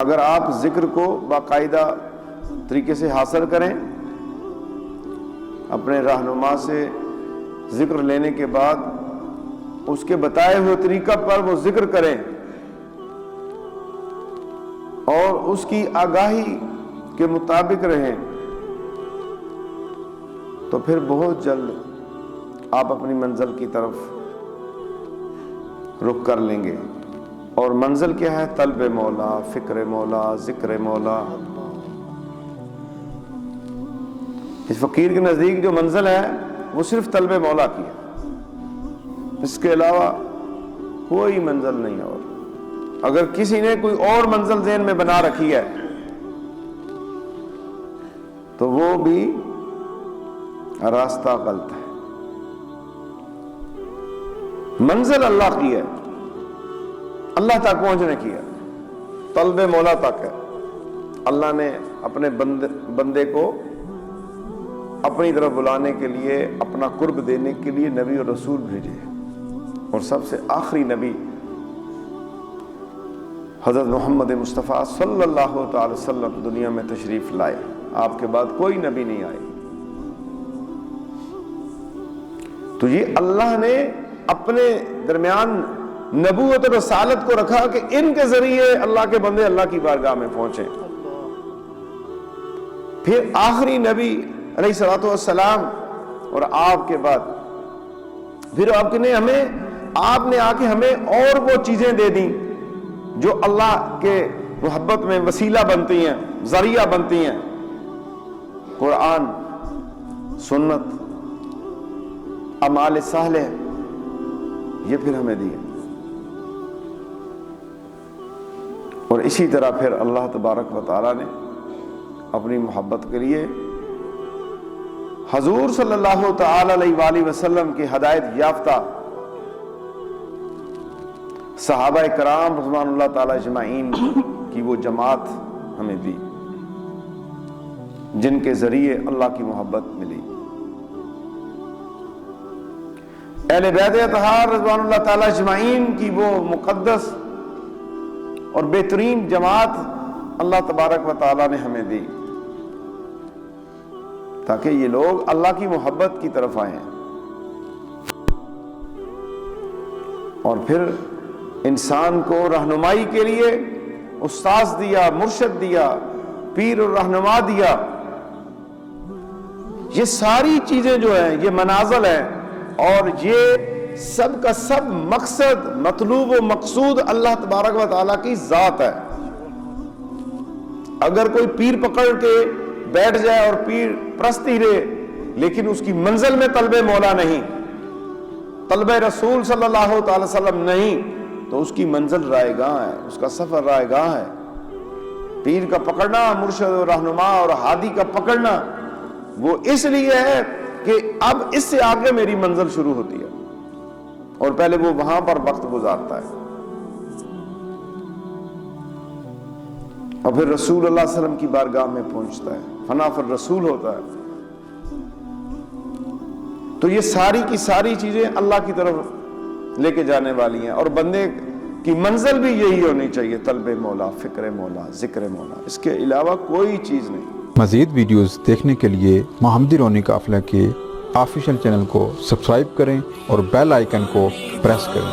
اگر آپ ذکر کو باقاعدہ طریقے سے حاصل کریں، اپنے رہنما سے ذکر لینے کے بعد اس کے بتائے ہوئے طریقہ پر وہ ذکر کریں اور اس کی آگاہی کے مطابق رہیں، تو پھر بہت جلد آپ اپنی منزل کی طرف رخ کر لیں گے۔ اور منزل کیا ہے؟ طلب مولا، فکر مولا، ذکر مولا۔ اس فقیر کے نزدیک جو منزل ہے وہ صرف طلب مولا کی ہے، اس کے علاوہ کوئی منزل نہیں۔ اور اگر کسی نے کوئی اور منزل ذہن میں بنا رکھی ہے تو وہ بھی راستہ غلط ہے۔ منزل اللہ کی ہے، اللہ تک پہنچنے کی ہے، طلب مولا تک ہے۔ اللہ نے اپنے بندے کو اپنی طرف بلانے کے لیے، اپنا قرب دینے کے لیے نبی اور رسول بھیجے، اور سب سے آخری نبی حضرت محمد مصطفیٰ صلی اللہ تعالی وسلم دنیا میں تشریف لائے۔ آپ کے بعد کوئی نبی نہیں آئے۔ تو یہ اللہ نے اپنے درمیان نبوت اور رسالت کو رکھا کہ ان کے ذریعے اللہ کے بندے اللہ کی بارگاہ میں پہنچے۔ پھر آخری نبی علیہ الصلوۃ والسلام، اور آپ کے بعد پھر آپ نے آ کے ہمیں اور وہ چیزیں دے دیں جو اللہ کے محبت میں وسیلہ بنتی ہیں، ذریعہ بنتی ہیں۔ قرآن، سنت، اعمال صالح، یہ پھر ہمیں دیے۔ اور اسی طرح پھر اللہ تبارک و تعالی نے اپنی محبت کے لیے حضور صلی اللہ تعالی علیہ وآلہ وسلم کی ہدایت یافتہ صحابہ کرام رضوان اللہ تعالی اجمعین کی وہ جماعت ہمیں دی جن کے ذریعے اللہ کی محبت ملی۔ اہل بیت اطہار رضوان اللہ تعالی اجمعین کی وہ مقدس اور بہترین جماعت اللہ تبارک و تعالی نے ہمیں دی تاکہ یہ لوگ اللہ کی محبت کی طرف آئیں۔ اور پھر انسان کو رہنمائی کے لیے استاذ دیا، مرشد دیا، پیر اور رہنما دیا۔ یہ ساری چیزیں جو ہیں یہ منازل ہیں، اور یہ سب کا سب مقصد، مطلوب و مقصود اللہ تبارک و تعالیٰ کی ذات ہے۔ اگر کوئی پیر پکڑ کے بیٹھ جائے اور پیر پرستی رہے لیکن اس کی منزل میں طلب مولا نہیں، طلب رسول صلی اللہ تعالی وسلم نہیں، تو اس کی منزل رائے گاہ ہے، اس کا سفر رائے گاہ ہے۔ پیر کا پکڑنا، مرشد و رہنما اور ہادی کا پکڑنا وہ اس لیے ہے کہ اب اس سے آگے میری منزل شروع ہوتی ہے، اور پہلے وہ وہاں پر وقت گزارتا ہے۔ اور پھر رسول اللہ صلی اللہ علیہ وسلم کی بارگاہ میں پہنچتا ہے، فنا فر رسول ہوتا ہے۔ تو یہ ساری کی ساری چیزیں اللہ کی طرف لے کے جانے والی ہیں، اور بندے کی منزل بھی یہی ہونی چاہیے، طلب مولا، فکر مولا، ذکر مولا، اس کے علاوہ کوئی چیز نہیں۔ مزید ویڈیوز دیکھنے کے لیے محمدی رونی قافلہ کے آفیشیل چینل کو سبسکرائب کریں اور بیل آئیکن کو پریس کریں۔